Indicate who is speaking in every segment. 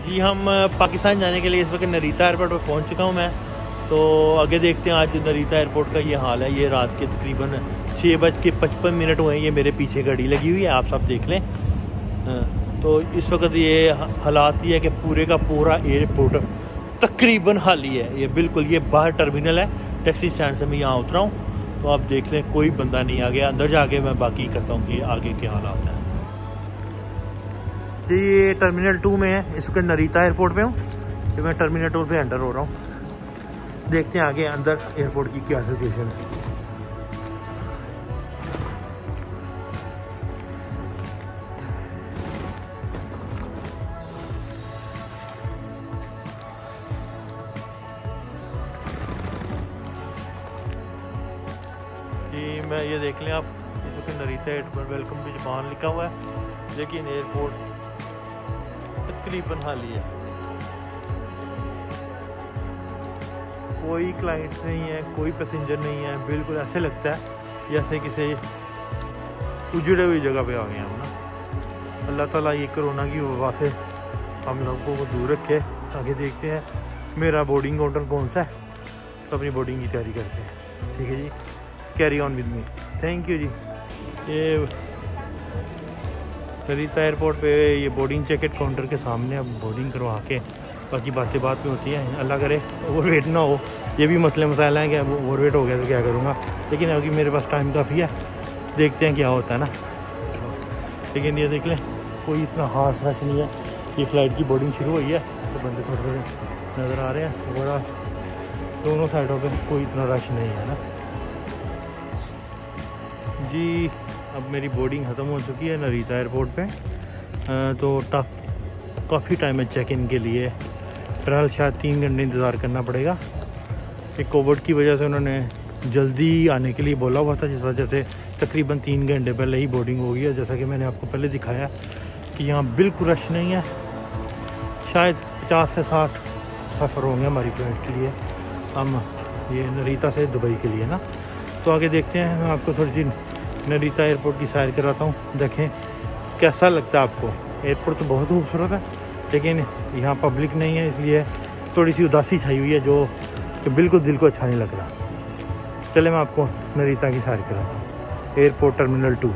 Speaker 1: जी हम पाकिस्तान जाने के लिए इस वक्त नरीता एयरपोर्ट पर पहुंच चुका हूं मैं। तो आगे देखते हैं आज नरीता एयरपोर्ट का ये हाल है। ये रात के तकरीबन 6:55 हुए हैं। ये मेरे पीछे घड़ी लगी हुई है, आप सब देख लें। तो इस वक्त ये हालात ये है कि पूरे का पूरा एयरपोर्ट तकरीबन खाली है। ये बिल्कुल ये बाहर टर्मिनल है, टैक्सी स्टैंड से मैं यहाँ उतरा हूँ। तो आप देख लें कोई बंदा नहीं आ गया। अंदर जाके मैं बाकी करता हूँ कि आगे के हालात हैं। जी ये टर्मिनल 2 में है, इस वक्त नरीता एयरपोर्ट पे हूँ। तो मैं टर्मिनल 2 पे एंटर हो रहा हूँ। देखते हैं आगे अंदर एयरपोर्ट की क्या सिचुएशन है। जी मैं ये देख लें आप, इस वक्त नरीता एयरपोर्ट वेलकम टू जापान लिखा हुआ है, लेकिन एयरपोर्ट तकरीबन खाली है। कोई क्लाइंट नहीं है, कोई पैसेंजर नहीं है। बिल्कुल ऐसे लगता है जैसे किसी उजड़े हुई जगह पे आ गए हम ना। अल्लाह ताला ये कोरोना की वबा से हम लोगों को दूर रखे। आगे देखते हैं मेरा बोर्डिंग काउंटर कौन सा है, तो अपनी बोर्डिंग की तैयारी करते हैं। ठीक है जी, carry on with me. Thank you जी। ये नरीता एयरपोर्ट पे ये बोर्डिंग टिकट काउंटर के सामने अब बोर्डिंग करवा के बाकी बातें बात में होती हैं। अल्लाह करे ओवर वेट ना हो, ये भी मसले मसाइल हैं कि ओवर वेट हो गया तो क्या करूँगा। लेकिन अभी मेरे पास टाइम काफ़ी है, देखते हैं क्या होता है ना। लेकिन ये देख लें कोई इतना खास रश नहीं है। ये फ़्लाइट की बोर्डिंग शुरू हुई है तो बंदे थोड़े थोड़े नज़र आ रहे हैं। ओवरऑल दोनों साइडों पर कोई इतना रश नहीं है ना जी। अब मेरी बोर्डिंग ख़त्म हो चुकी है नरीता एयरपोर्ट पे। तो काफ़ी टाइम है चेक इन के लिए। फिलहाल शायद 3 घंटे इंतज़ार करना पड़ेगा। एक कोविड की वजह से उन्होंने जल्दी आने के लिए बोला हुआ था, जिस वजह से तकरीबन 3 घंटे पहले ही बोर्डिंग हो गई है। जैसा कि मैंने आपको पहले दिखाया कि यहाँ बिल्कुल रश नहीं है। शायद 50 से 60 सफ़र होंगे हमारी फ्लाइट के लिए, हम ये नरीता से दुबई के लिए ना। तो आगे देखते हैं, मैं आपको थोड़ी सी नरीता एयरपोर्ट की सैर कराता हूँ। देखें कैसा लगता है आपको। एयरपोर्ट तो बहुत खूबसूरत है, लेकिन यहाँ पब्लिक नहीं है, इसलिए थोड़ी सी उदासी छाई हुई है जो कि बिल्कुल दिल को अच्छा नहीं लग रहा। चले मैं आपको नरीता की सैर कराता हूँ। Airport terminal 2।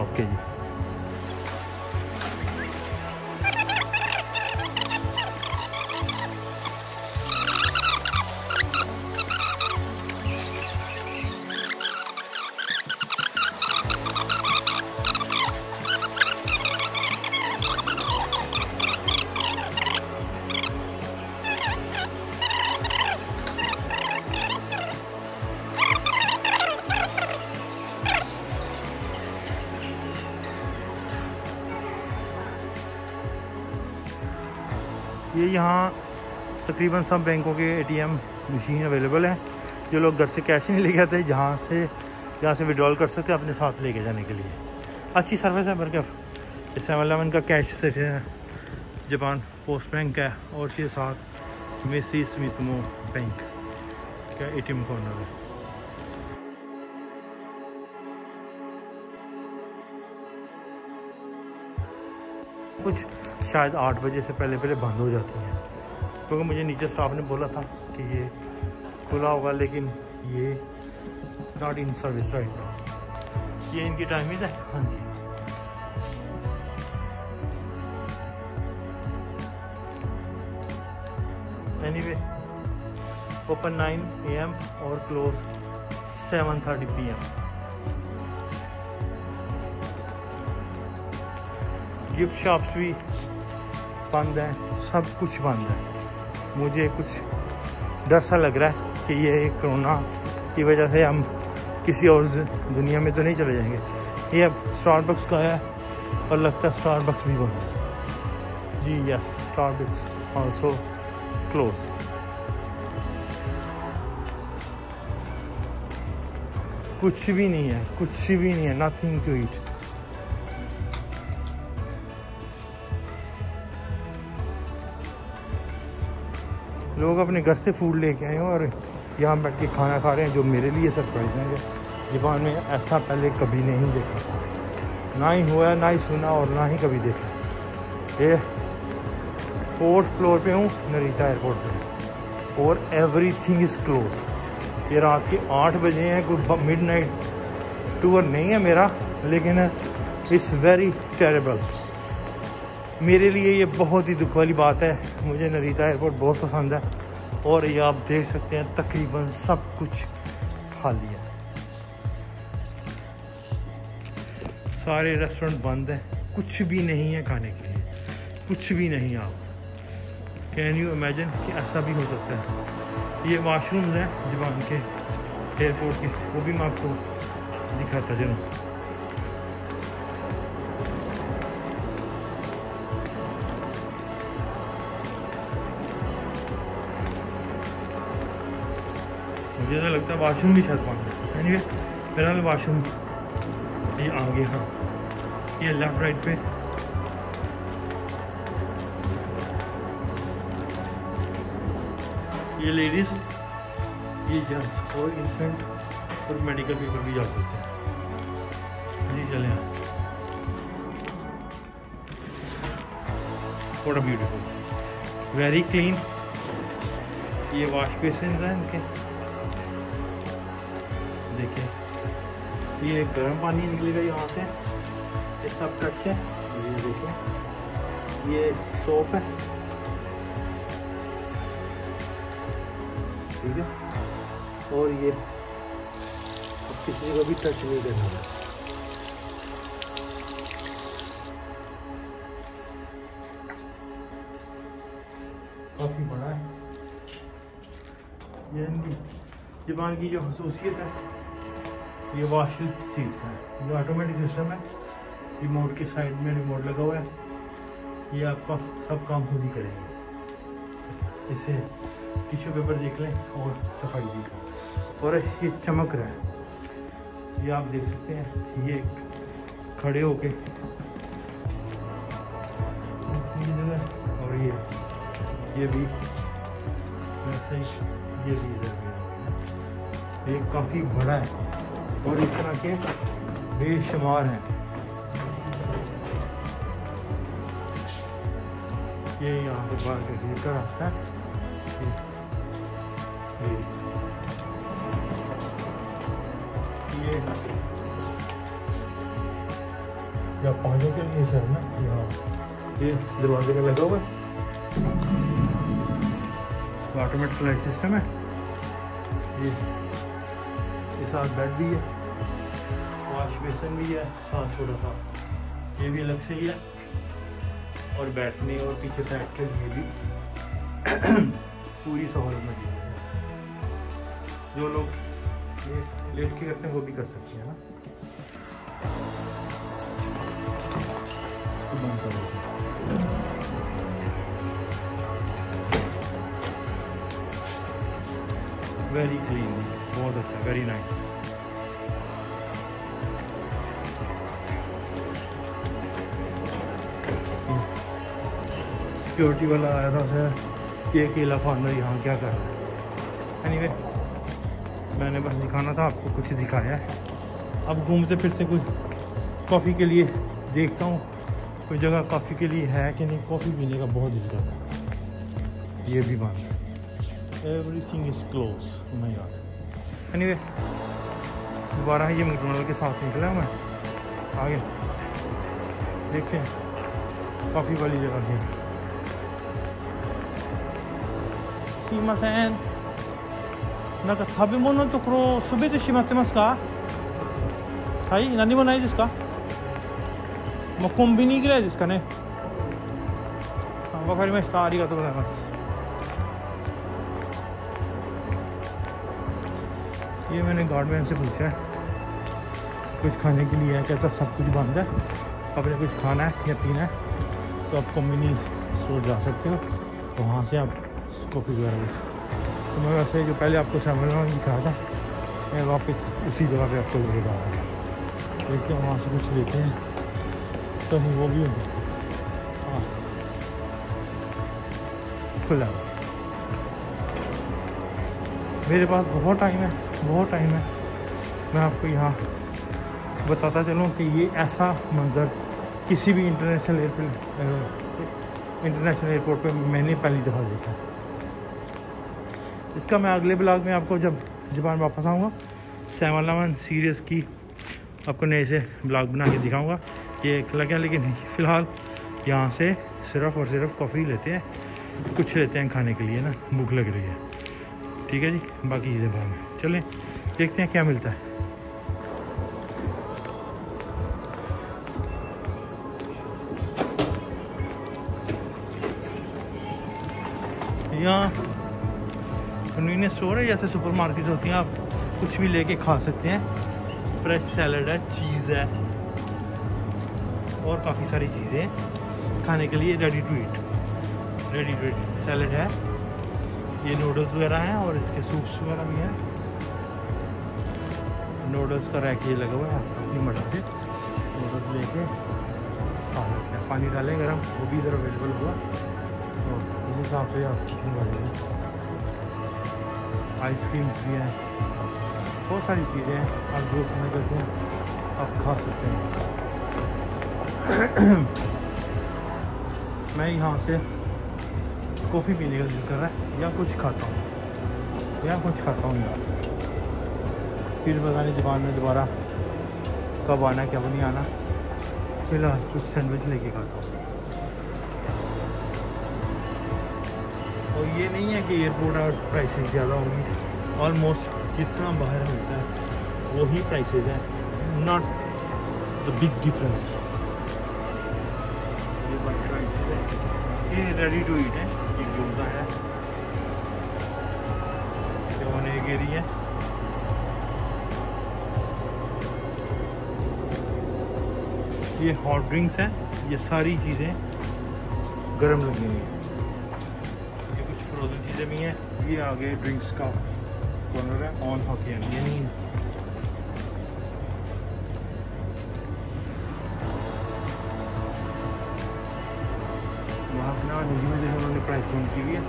Speaker 1: ओके जी। ये यहाँ तकरीबन सब बैंकों के ATM मशीन अवेलेबल है। जो लोग घर से कैश नहीं लेके आते, जहाँ से विड्रॉल कर सकते हैं अपने साथ लेके जाने के लिए। अच्छी सर्विस है। बल्कि 7-Eleven का कैश से जापान पोस्ट बैंक है, और इसके साथ मेसी सुमितोमो बैंक का ATM कॉर्नर है। कुछ शायद 8 बजे से पहले बंद हो जाती हैं, क्योंकि मुझे नीचे स्टाफ ने बोला था कि ये खुला होगा, लेकिन ये not in service right now. ये इनकी टाइमिंग है। हाँ जी। एनीवे ओपन 9 AM और क्लोज 7:30 PM। गिफ्ट शॉप्स भी बंद हैं, सब कुछ बंद है। मुझे कुछ डर सा लग रहा है कि ये कोरोना की वजह से हम किसी और दुनिया में तो नहीं चले जाएंगे। ये अब स्टारबक्स का है और लगता है स्टारबक्स भी बंद है जी। Yes, Starbucks also close. कुछ भी नहीं है, कुछ भी नहीं है, नथिंग टू ईट। लोग अपने घर से फूड लेके आए हैं और यहाँ बैठ के खाना खा रहे हैं, जो मेरे लिए सरप्राइज है। जापान में ऐसा पहले कभी नहीं देखा, ना ही हुआ, ना ही सुना और ना ही कभी देखा। ये 4th फ्लोर पे हूँ नरीता एयरपोर्ट पे और एवरीथिंग इज़ क्लोज। ये रात के 8 बजे हैं, कोई मिडनाइट टूर नहीं है मेरा, लेकिन इट्स वेरी टेरेबल। मेरे लिए ये बहुत ही दुख वाली बात है। मुझे नरीता एयरपोर्ट बहुत पसंद है और ये आप देख सकते हैं तकरीबन सब कुछ खाली है, सारे रेस्टोरेंट बंद हैं, कुछ भी नहीं है खाने के लिए, कुछ भी नहीं। आप कैन यू इमेजिन कि ऐसा भी हो सकता है। ये वाशरूम्स हैं जवान के एयरपोर्ट के, वो भी मैं आपको दिखाता चलूँ। मुझे तो लगता है वाशरूम भी शायद बंद है। एनीवे फिलहाल वाशरूम ये आगे, हाँ ये लेफ्ट राइट पे ये लेडीज़, ये जेंट्स और इन्फेंट और मेडिकल पेपर भी जा सकते हैं जी। चलें थोड़ा ब्यूटीफुल, वेरी क्लीन। ये वॉश बेसिन हैं इनके, देखिए ये गर्म पानी निकलेगा यहाँ से, ये सब टच है। ये देखिए ये सोप है, ठीक है, और ये किसी को भी टच नहीं करना है। काफ़ी बड़ा है ये। इनकी जापान की जो खसूसियत है, ये वॉशिंग सीट्स हैं, ये ऑटोमेटिक सिस्टम है। रिमोट के साइड में रिमोट लगा हुआ है, ये आपका सब काम खुद ही करेंगे। इसे टिश्यू पेपर देख लें और सफाई देख लें, और ये चमक रहा है, ये आप देख सकते हैं। ये खड़े होके और ये भी वैसे ही, ये भी इधर भी, ये काफ़ी बड़ा है और इस तरह के बेशुमार हैं। ये यहाँ पे बाहर के का रास्ता है, ये या पानी के लिए है ना, यहाँ ये दरवाजे का लगा हुआ है, ऑटोमेटिक लाइट सिस्टम है। ये साथ बेड भी है, वॉश बेसिन भी है, साथ छोटा सा ये भी अलग से ही है, और बैठने और पीछे बैठ के लिए भी पूरी सहूलत में दी है। जो लोग लेट के करते हैं वो भी कर सकते हैं ना। बंद कर देते हैं। वेरी क्लीन, बहुत अच्छा, वेरी नाइस। सिक्योरिटी वाला आया था सर कि अकेला फार्मर यहाँ क्या कर रहा है। एनीवे मैंने बस दिखाना था आपको, कुछ दिखाया है। अब घूमते फिरते कुछ कॉफ़ी के लिए देखता हूँ कोई जगह कॉफ़ी के लिए है कि नहीं। कॉफ़ी पीने का बहुत दिल करता है, ये भी बंद है, एवरीथिंग इज़ क्लोज। मैं यार एनीवे दोबारा ये मैकडॉनल्ड के साथ निकला मैं आगे, देखते हैं कॉफ़ी वाली जगह भी। सीमासेनなんか食べ物のところすべて閉まってますか？はい、何もないですか？もうコンビニぐらいですかね。わかりました。ありがとうございます。ये मैंने गार्डमैन से पूछा है कुछ खाने के लिए है, कहता सब कुछ बंद है, आपने कुछ खाना है या पीना है तो आप कॉम्बिनी स्टोर जा सकते हो, तो वहाँ से आप कॉफ़ी वगैरह। तो मैं वैसे जो पहले आपको सेवन दिखाया था, मैं वापस उसी जगह पे आपको लेके जा रहा हूँ। देखते हैं वहाँ से कुछ लेते हैं, तो नहीं वो भी होंगे। हाँ खुला, मेरे पास बहुत टाइम है, बहुत टाइम है। मैं आपको यहाँ बताता चलूँ कि ये ऐसा मंज़र किसी भी इंटरनेशनल इंटरनेशनल एयरपोर्ट पे मैंने पहली दफ़ा देखा। इसका मैं अगले ब्लॉग में आपको जब जापान वापस आऊँगा 711 सीरीज़ की आपको नए से ब्लॉग बना के दिखाऊँगा। ये लगा, लेकिन फ़िलहाल यहाँ से सिर्फ़ और सिर्फ कॉफ़ी लेते हैं, कुछ लेते हैं खाने के लिए ना, भूख लग रही है। ठीक है जी, बाकी चीज़ें बाद में चलें देखते हैं क्या मिलता है। यहाँ कन्वीनियंस स्टोर है, जैसे सुपर मार्केट होती हैं, आप कुछ भी लेके खा सकते हैं। फ्रेश सैलड है, चीज़ है और काफ़ी सारी चीज़ें हैं खाने के लिए। रेडी टू ईट सैलड है, ये नूडल्स वगैरह हैं और इसके सूप्स वगैरह भी हैं। नूडल्स का रैक ये लगा हुआ है, अपनी मर्जी से नूडल्स लेके खा सकते हैं। पानी डालें गरम, वो भी इधर अवेलेबल हुआ, तो उस हिसाब से आप आइसक्रीम भी है, बहुत सारी चीज़ें हैं। आप जो खाना करते हैं आप खा सकते हैं। मैं यहाँ से कॉफ़ी पीने का दिल कर रहा है, या कुछ खाता हूँ यार। फिर पता नहीं जापान में दोबारा कब आना है, कब नहीं आना। फिलहाल कुछ सैंडविच लेके खाता हूँ। और ये नहीं है कि एयरपोर्ट और प्राइसेस ज़्यादा होंगी, ऑलमोस्ट जितना बाहर मिलता है वही प्राइसेस हैं, नॉट द बिग डिफरेंस। ये बड़ी प्राइसेस है, ये रेडी टू ईट है, ये गयोजा है, एरी है। ये हॉट ड्रिंक्स हैं, ये सारी चीज़ें गर्म लगी हुई हैं। ये कुछ फ्रोजन चीज़ें भी हैं। ये आगे ड्रिंक्स का कॉर्नर है, ऑन हॉकी ये नहीं है। वहाँ अपना हिंदी में जैसे उन्होंने प्राइस काउंट की हुई है,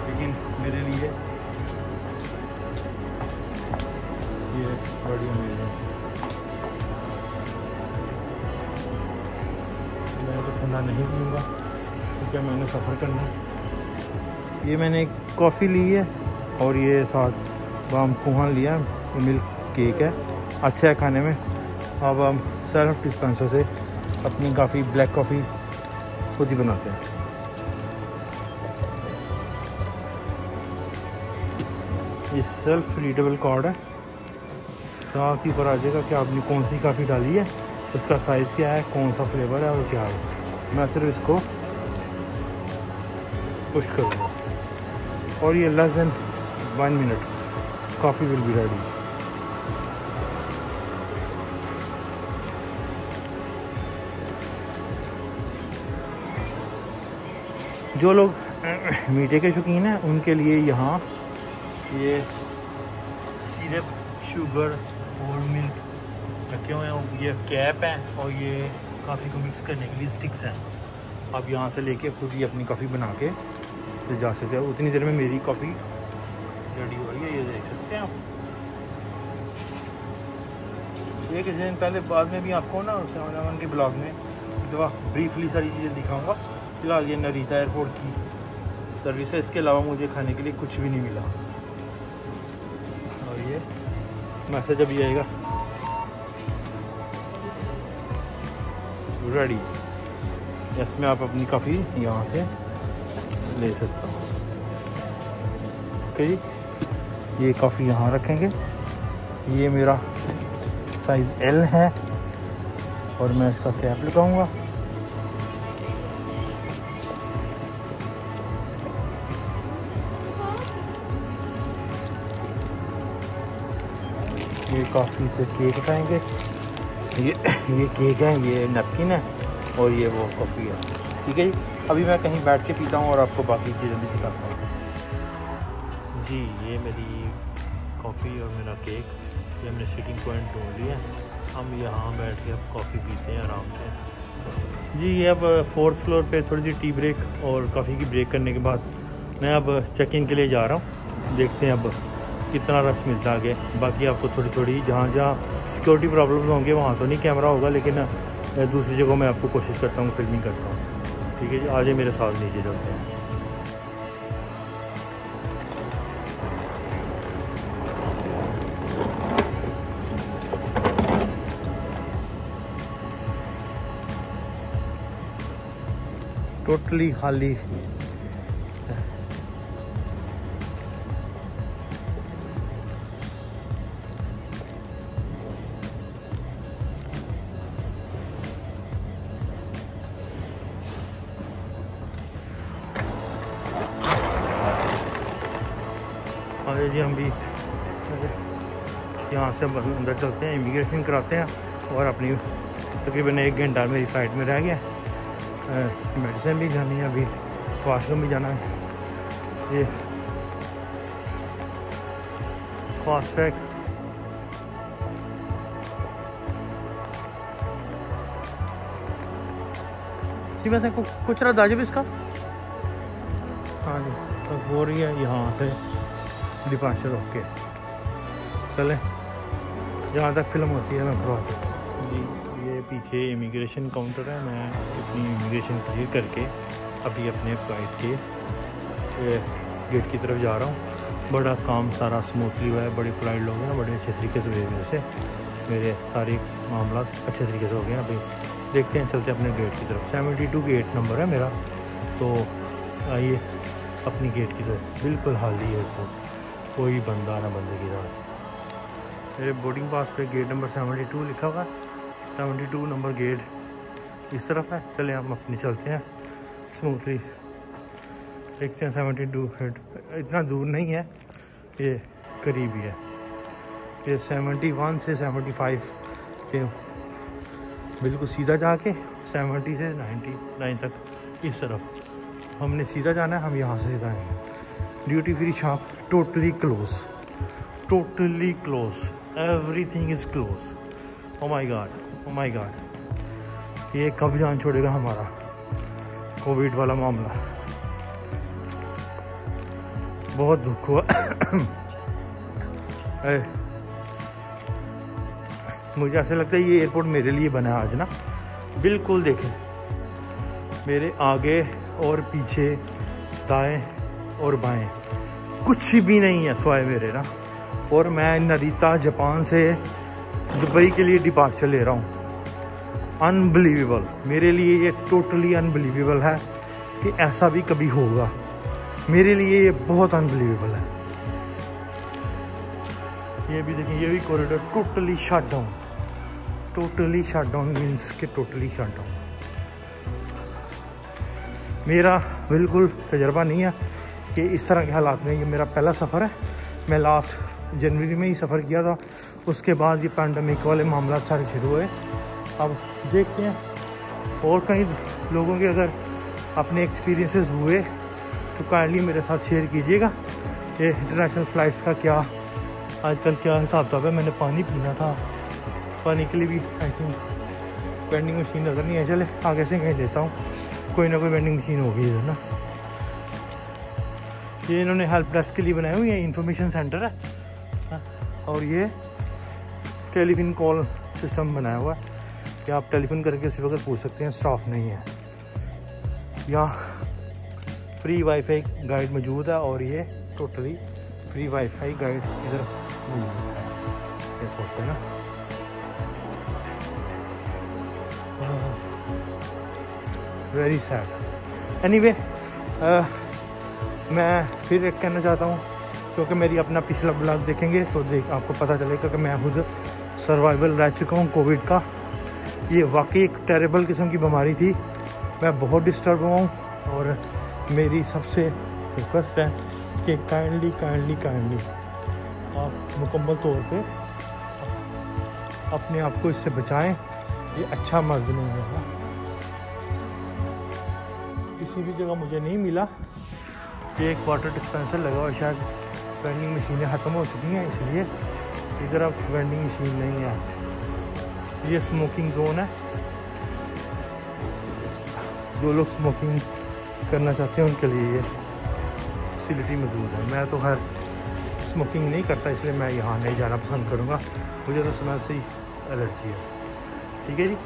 Speaker 1: लेकिन मेरे लिए ये बड़ी अमेजिंग है। मैं तो ठंडा नहीं पीऊँगा क्योंकि मैंने सफ़र करना है। ये मैंने एक कॉफ़ी ली है और ये साथ बाम कुहान लिया, ये मिल्क केक है, अच्छा है खाने में। अब हम सेल्फ डिस्पेंसर से अपनी काफ़ी ब्लैक कॉफ़ी खुद ही बनाते हैं। ये सेल्फ रीडेबल कार्ड है, साथ ही पर आ जाएगा कि आपने कौन सी काफ़ी डाली है, उसका साइज़ क्या है, कौन सा फ्लेवर है और क्या है। मैं सिर्फ इसको पुश करूँगा और ये less than 1 minute coffee will be ready. जो लोग मीठे के शौकीन हैं उनके लिए यहाँ ये सिरप, शुगर और मिल्क रखे हुए हैं। ये कैप है और ये कॉफ़ी को मिक्स करने के लिए स्टिक्स हैं। आप यहाँ से लेके खुद ही अपनी कॉफ़ी बना के तो जा सकते हो। उतनी देर में मेरी कॉफ़ी रेडी हो रही है, ये देख सकते हैं आप। एक दिन पहले बाद में भी आपको ना 711 के ब्लॉग में दवा ब्रीफली सारी चीज़ें दिखाऊंगा। फिलहाल ये नारिता एयरपोर्ट की सर्विस है, इसके अलावा मुझे खाने के लिए कुछ भी नहीं मिला। और ये मैसेज अभी आएगा रेडी, इसमें आप अपनी कॉफ़ी यहाँ से ले सकता हूँ। ओके जी, ये कॉफ़ी यहाँ रखेंगे। ये मेरा साइज़ L है और मैं इसका कैप लगाऊंगा। ये कॉफ़ी से केक उठाएंगे। ये केक है, ये नैपकिन है और ये वो कॉफ़ी है। ठीक है जी, अभी मैं कहीं बैठ के पीता हूँ और आपको बाकी चीज़ें भी दिखाता हूँ। जी, ये मेरी कॉफ़ी और मेरा केक, ये हमने सिटिंग पॉइंट ढूंढ लिया। हम यहाँ बैठ के अब कॉफ़ी पीते हैं आराम से। जी, ये अब 4th फ्लोर पे थोड़ी सी टी ब्रेक और कॉफ़ी की ब्रेक करने के बाद मैं अब चेक इन के लिए जा रहा हूँ। देखते हैं अब कितना रश मिलता है आगे। बाकी आपको थोड़ी थोड़ी जहाँ सिक्योरिटी प्रॉब्लम्स होंगे वहाँ तो नहीं कैमरा होगा, लेकिन दूसरी जगहों में आपको कोशिश करता हूँ फिल्मिंग करता हूँ। ठीक है जी, आज मेरे साथ नीचे चलते हैं। टोटली खाली आगे जी, हम भी यहाँ से अंदर चलते हैं, इमिग्रेशन कराते हैं और अपनी तकरीबन 1 घंटा मेरी फ़्लाइट में रह गया। मेडिसिन भी जानी है, अभी वॉशरूम भी जाना है। ये फास्ट ट्रैक जी, वैसे कुछ रहा दाजिब इसका। हाँ जी, तो हो रही है यहाँ से डिपार्चर। ओके, चले जहाँ तक फिल्म होती है मैं करवाता जी। ये पीछे इमिग्रेशन काउंटर है। मैं अपनी इमिग्रेशन क्लियर करके अभी अपने फ्लाइट के गेट की तरफ जा रहा हूँ। बड़ा काम सारा स्मूथली हुआ है, बड़े फ्लाइट लोग हैं, बड़े अच्छे तरीके से हुए वजह से मेरे सारे मामला अच्छे तरीके से हो गए। अभी देखते हैं, चलते अपने गेट की तरफ। 72 गेट नंबर है मेरा, तो आइए अपनी गेट की तरफ। बिल्कुल खाली एयरपोर्ट, कोई बंदा ना बंदे की तरह। मेरे बोर्डिंग पास पे गेट नंबर 72 लिखा हुआ है। 72 नंबर गेट इस तरफ है। चले हम अपनी चलते हैं स्मूथली, देखते हैं। 72 फीट इतना दूर नहीं है, ये करीब ही है। ये 71 से 75 के बिल्कुल सीधा जाके 70 से 99 तक इस तरफ हमने सीधा जाना है। हम यहाँ से जाएंगे। Duty free shop totally close, totally close, everything is close. Oh my God, oh my God, ये कब जान छोड़ेगा हमारा कोविड वाला मामला। बहुत दुख हुआ। मुझे ऐसा लगता है ये एयरपोर्ट मेरे लिए बना है आज ना। बिल्कुल देखें, मेरे आगे और पीछे, दाएं और बाएं कुछ भी नहीं है स्वाय मेरे ना। और मैं नरीता जापान से दुबई के लिए डिपार्चर ले रहा हूँ। अनबिलीवेबल, मेरे लिए ये टोटली अनबिलीवेबल है कि ऐसा भी कभी होगा। मेरे लिए ये बहुत अनबिलीवेबल है। ये भी देखें, ये भी corridor totally shut down. Totally shut down means के टोटली शट डाउन। मेरा बिल्कुल तजर्बा नहीं है कि इस तरह के हालात में। ये मेरा पहला सफ़र है। मैं लास्ट जनवरी में ही सफ़र किया था, उसके बाद ये पैंडमिक वाले मामला सारे शुरू हुए। अब देखते हैं और कई लोगों के अगर अपने एक्सपीरियंसेस हुए तो काइंडली मेरे साथ शेयर कीजिएगा। ये इंटरनेशनल फ़्लाइट्स का क्या आजकल क्या हिसाब किताब है। मैंने पानी पीना था, पानी के लिए भी आई थिंक वेंडिंग मशीन नज़र नहीं है। चले आगे से कहीं लेता हूँ, कोई ना कोई वेंडिंग मशीन होगी इधर ना। ये इन्होंने हेल्प डेस्क के लिए बनाए हुए हैं, इंफॉर्मेशन सेंटर है। और ये टेलीफोन कॉल सिस्टम बनाया हुआ है कि आप टेलीफोन करके उसी वक्त पूछ सकते हैं, स्टाफ नहीं है। यहाँ फ्री वाईफाई गाइड मौजूद है और ये टोटली फ्री वाईफाई गाइड इधर मौजूद है एयरपोर्ट पे ना। Very sad. एनीवे, मैं फिर एक कहना चाहता हूँ, क्योंकि मेरी अपना पिछला ब्लॉग देखेंगे तो आपको पता चलेगा कि मैं खुद सर्वाइवल रह चुका हूँ कोविड का। ये वाकई एक टेरेबल किस्म की बीमारी थी। मैं बहुत डिस्टर्ब हुआ हूँ और मेरी सबसे रिक्वेस्ट है कि काइंडली आप मुकम्मल तौर पे अपने आप को इससे बचाएं। ये अच्छा मर्ज नहीं है। किसी भी जगह मुझे नहीं मिला। ये एक वाटर डिस्पेंसर लगा हुआ, शायद वेंडिंग मशीनें ख़त्म हो चुकी हैं इसलिए इधर अब वेंडिंग मशीन नहीं है। ये स्मोकिंग जोन है, जो लोग स्मोकिंग करना चाहते हैं उनके लिए ये फैसिलिटी मौजूद है। मैं तो खैर स्मोकिंग नहीं करता, इसलिए मैं यहाँ नहीं जाना पसंद करूँगा। मुझे तो स्मेल से ही एलर्जी है। ठीक है जी।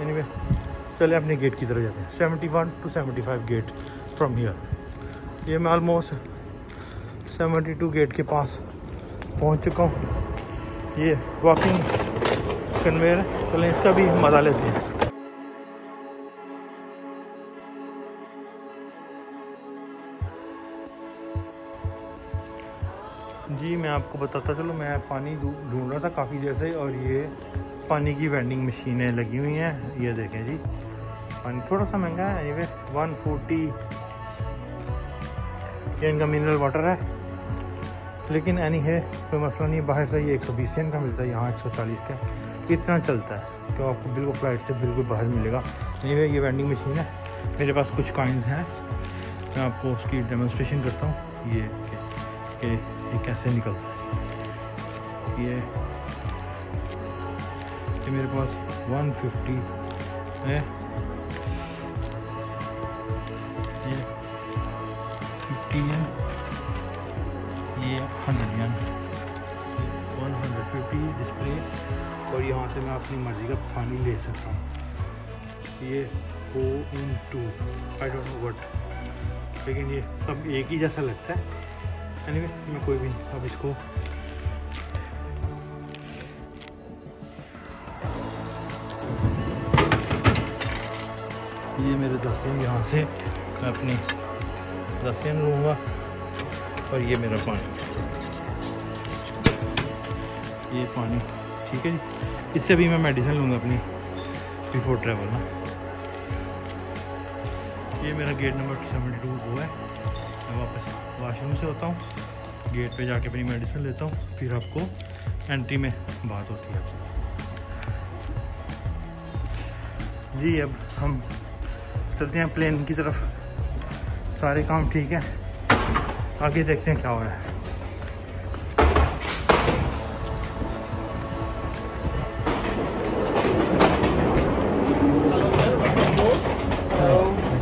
Speaker 1: एनीवे चले अपने गेट की तरफ जाते हैं। 71 to 75 गेट फ्रॉम हियर। ये मैं ऑलमोस्ट 72 गेट के पास पहुंच चुका हूँ। ये वॉकिंग कन्वेयर, चलें इसका भी मज़ा लेते हैं। जी मैं आपको बताता चलो, मैं पानी ढूंढ रहा था काफ़ी देर से, और ये पानी की वेंडिंग मशीनें लगी हुई हैं। ये देखें जी, पानी थोड़ा सा महंगा है। एनीवे 140 ये इनका मिनरल वाटर है, लेकिन एनी है कोई मसला नहीं। बाहर से ये 120 येन का मिलता है, यहाँ 140 का इतना चलता है, तो आपको बिल्कुल फ्लाइट से बिल्कुल बाहर मिलेगा। एनीवे ये वेंडिंग मशीन है, मेरे पास कुछ कॉइन्स हैं, मैं आपको उसकी डेमोन्स्ट्रेशन करता हूँ। ये कैसे निकलता है। ये मेरे पास 150 है, ये 50 येन, ये 100 येन, 150 डिस्प्ले, और यहाँ से मैं अपनी मर्ज़ी का पानी ले सकता हूँ। ये 4 आई डोंट नो व्हाट, लेकिन ये सब एक ही जैसा लगता है। एनीवे मैं कोई भी अब इसको ये मेरे 10 येन, यहाँ से मैं अपनी 10 येन लूँगा, और ये मेरा पानी, ये पानी ठीक है जी। इससे भी मैं मेडिसिन लूँगा अपनी बिफोर ट्रैवल ना। ये मेरा गेट नंबर 72 वो है। मैं वापस वाशरूम से होता हूँ, गेट पे जाके अपनी मेडिसिन लेता हूँ, फिर आपको एंट्री में बात होती है जी। अब हम चलते हैं प्लेन की तरफ। सारे काम ठीक है, आगे देखते हैं क्या हो रहा है।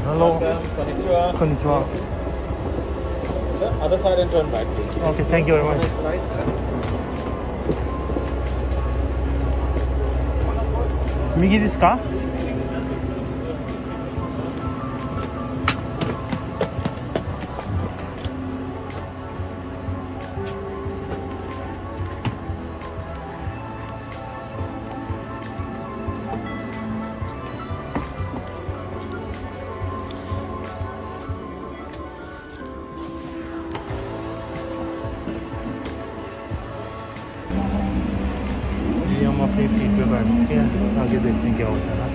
Speaker 1: Hello, konnichiwa.
Speaker 2: Other side and turn back, please.
Speaker 1: Okay, thank you very much. Migi desu ka? हम अपनी सीट पे बैठ चुके हैं, आगे देखते हैं क्या होता है ना।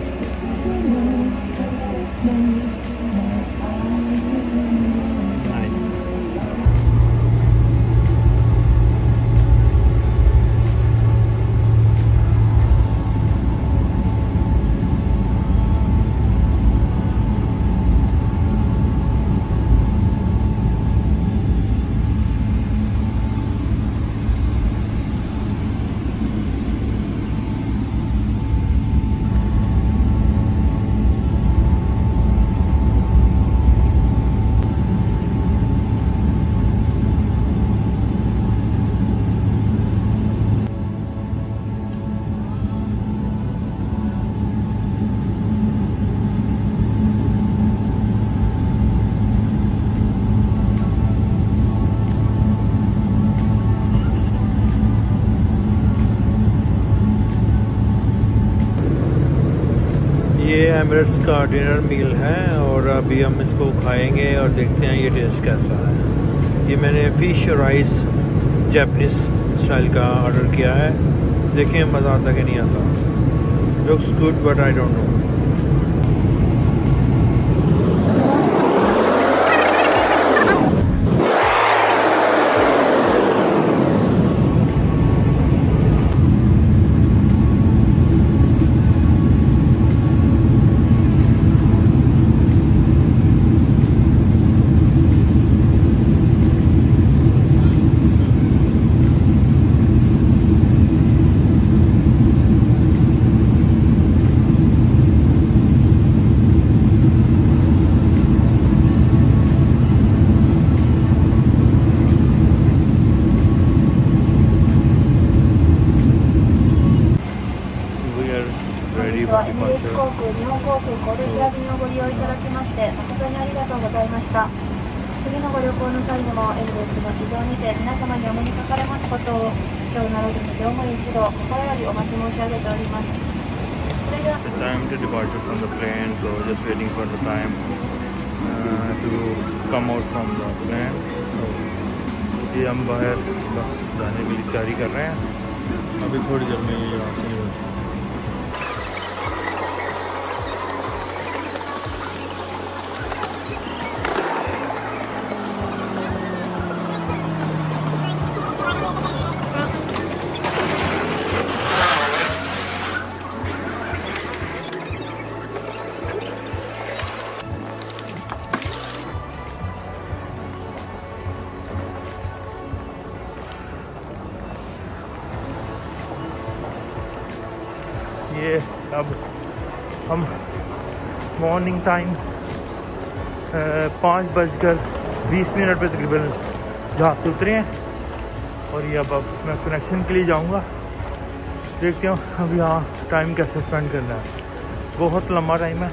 Speaker 1: ये एमिरेट्स का डिनर मील है, और अभी हम इसको खाएंगे और देखते हैं ये टेस्ट कैसा है। ये मैंने फ़िश राइस जापानीज़ स्टाइल का ऑर्डर किया है, देखें मज़ा आता कि नहीं आता। Looks good but I don't know.
Speaker 2: は NH 航空、日本航空、コルシア便をご利用いただきまして誠にありがとうございました。次のご旅行の際でもエルベスの市場にて皆様にお目にかかれますことを今日ならずに業務一同心よりお待ち申し上げております。それでは
Speaker 1: The time to departure from the plane, so just waiting for the time to come out from the plane. So ये हम बाहर बस जाने के लिए तैयारी कर रहे हैं, अभी थोड़ी देर में ये यहाँ से ये अब हम मॉर्निंग टाइम 5:20 पे तकरीबन जहाज़ से उतरे हैं और ये अब मैं कनेक्शन के लिए जाऊंगा। देखते हो अब यहाँ टाइम कैसे स्पेंड करना है, बहुत लंबा टाइम है।